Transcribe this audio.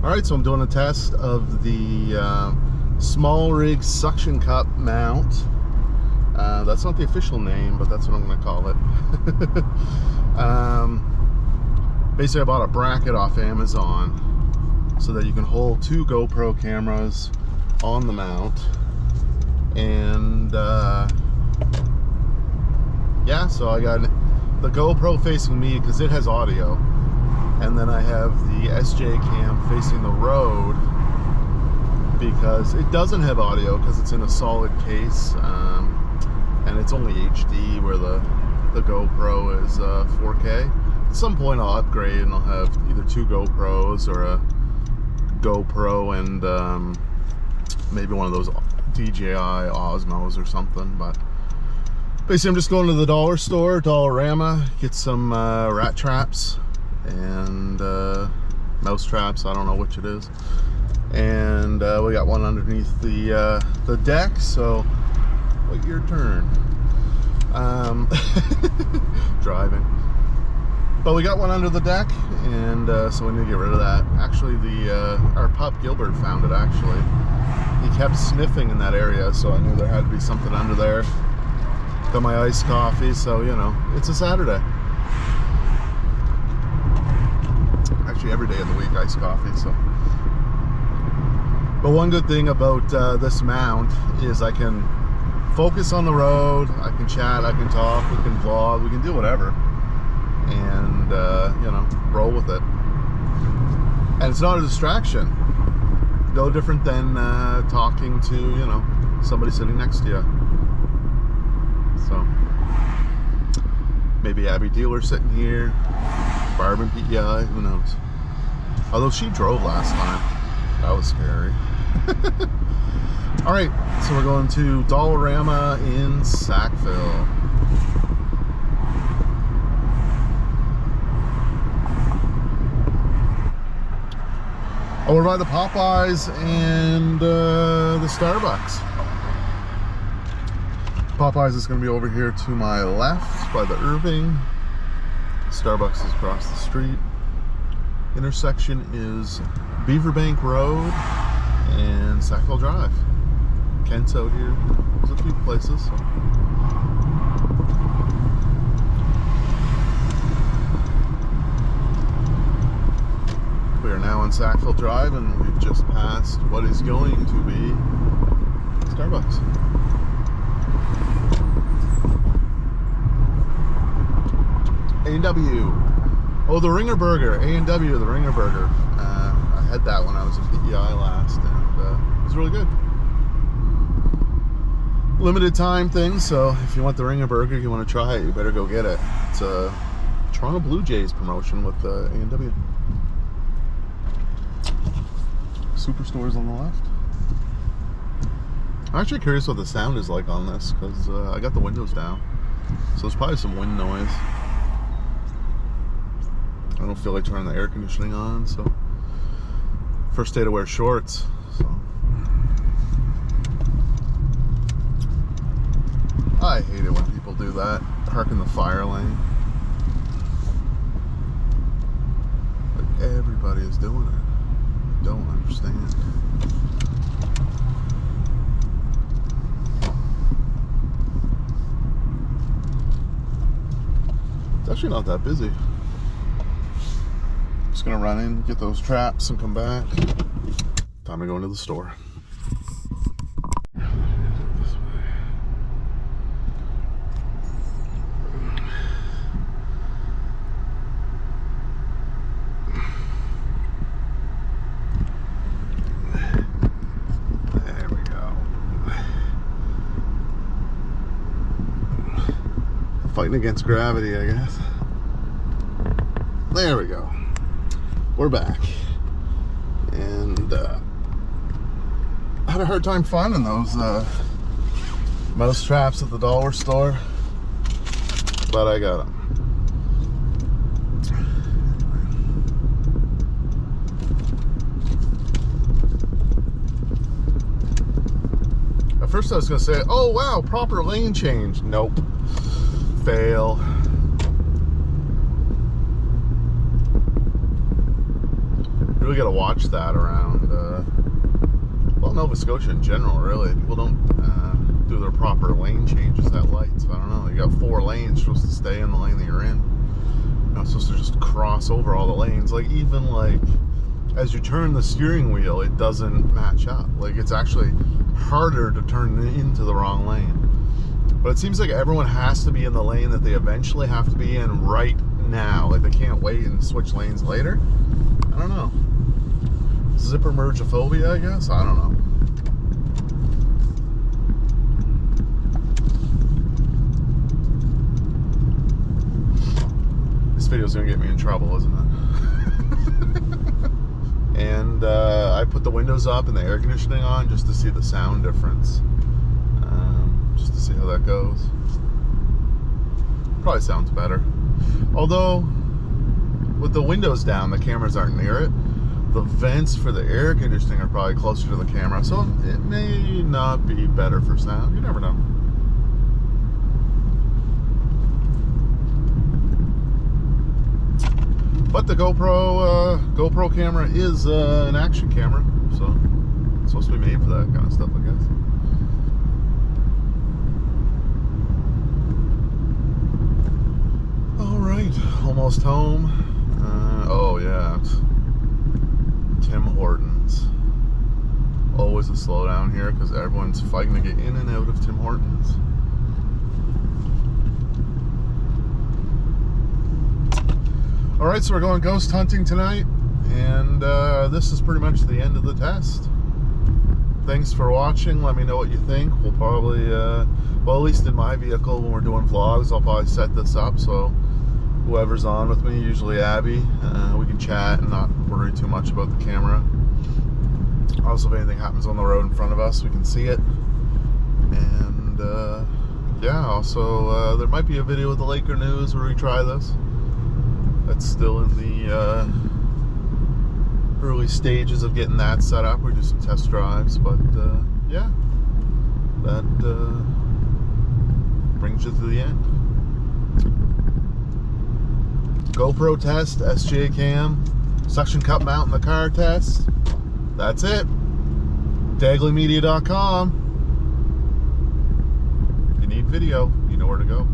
Alright, so I'm doing a test of the SmallRig suction cup mount. That's not the official name, but that's what I'm going to call it. Basically, I bought a bracket off Amazon so that you can hold two GoPro cameras on the mount. And yeah, so I got the GoPro facing me because it has audio. And then I have the SJCAM facing the road because it doesn't have audio because it's in a solid case, and it's only HD where the GoPro is 4K. At some point I'll upgrade and I'll have either two GoPros or a GoPro and maybe one of those DJI Osmos or something. But basically I'm just going to the dollar store, Dollarama, get some rat traps and mouse traps. I don't know which it is, and we got one underneath the deck, so wait your turn. Driving, but we got one under the deck, and so we need to get rid of that. Actually, our pup Gilbert found it. Actually, he kept sniffing in that area, so I knew there had to be something under there. Got my iced coffee, so you know, it's a Saturday. Actually, every day of the week, iced coffee. So, but one good thing about this mount is I can focus on the road, I can chat, I can talk, we can vlog, we can do whatever, and you know, roll with it. And it's not a distraction, no different than talking to, you know, somebody sitting next to you. So maybe Abby Dealer sitting here, Barb and PEI, who knows. Although she drove last time, that was scary. Alright, so we're going to Dollarama in Sackville. Oh, we're by the Popeyes and the Starbucks. Popeyes is going to be over here to my left by the Irving. Starbucks is across the street. Intersection is Beaverbank Road and Sackville Drive. Kent's out here. There's a few places. So. We are now on Sackville Drive, and we've just passed what is going to be Starbucks. A&W. Oh, the Ringer Burger. A&W, the Ringer Burger. I had that when I was in PEI last, and it was really good. Limited time thing, so if you want the Ringer Burger, you want to try it, you better go get it. It's a Toronto Blue Jays promotion with A&W. Superstores on the left. I'm actually curious what the sound is like on this, because I got the windows down, so there's probably some wind noise. I don't feel like turning the air conditioning on, so first day to wear shorts. So I hate it when people do that, park in the fire lane. Like everybody is doing it. I don't understand. It's actually not that busy. Just gonna run in, get those traps, and come back. Time to go into the store. There we go. Fighting against gravity, I guess. There we go. We're back, and I had a hard time finding those mouse traps at the dollar store, but I got them. At first I was going to say, oh wow, proper lane change. Nope. Fail. Really got to watch that around, well, Nova Scotia in general, really. People don't do their proper lane changes at lights. I don't know. You got 4 lanes, you're supposed to stay in the lane that you're in. You're not supposed to just cross over all the lanes. Like, even like, as you turn the steering wheel, it doesn't match up. Like, it's actually harder to turn into the wrong lane. But it seems like everyone has to be in the lane that they eventually have to be in right now. Like, they can't wait and switch lanes later. I don't know. Zipper mergeophobia, I guess? I don't know. This video's gonna get me in trouble, isn't it? And I put the windows up and the air conditioning on just to see the sound difference. Just to see how that goes. Probably sounds better. Although, with the windows down, the cameras aren't near it. The vents for the air conditioning are probably closer to the camera, so it may not be better for sound. You never know. But the GoPro camera is an action camera, so it's supposed to be made for that kind of stuff, I guess. All right, almost home. Oh yeah, Tim Hortons. Always a slowdown here because everyone's fighting to get in and out of Tim Hortons. All right, so we're going ghost hunting tonight, and this is pretty much the end of the test. Thanks for watching. Let me know what you think. We'll probably, well, at least in my vehicle when we're doing vlogs, I'll probably set this up so whoever's on with me, usually Abby, we can chat and not worry too much about the camera. Also, if anything happens on the road in front of us, we can see it. And yeah, also there might be a video with the Laker News where we try this. That's still in the early stages of getting that set up. We do some test drives, but yeah, that brings you to the end. GoPro test, SJCAM, suction cup mount in the car test. That's it. DagleyMedia.com. If you need video, you know where to go.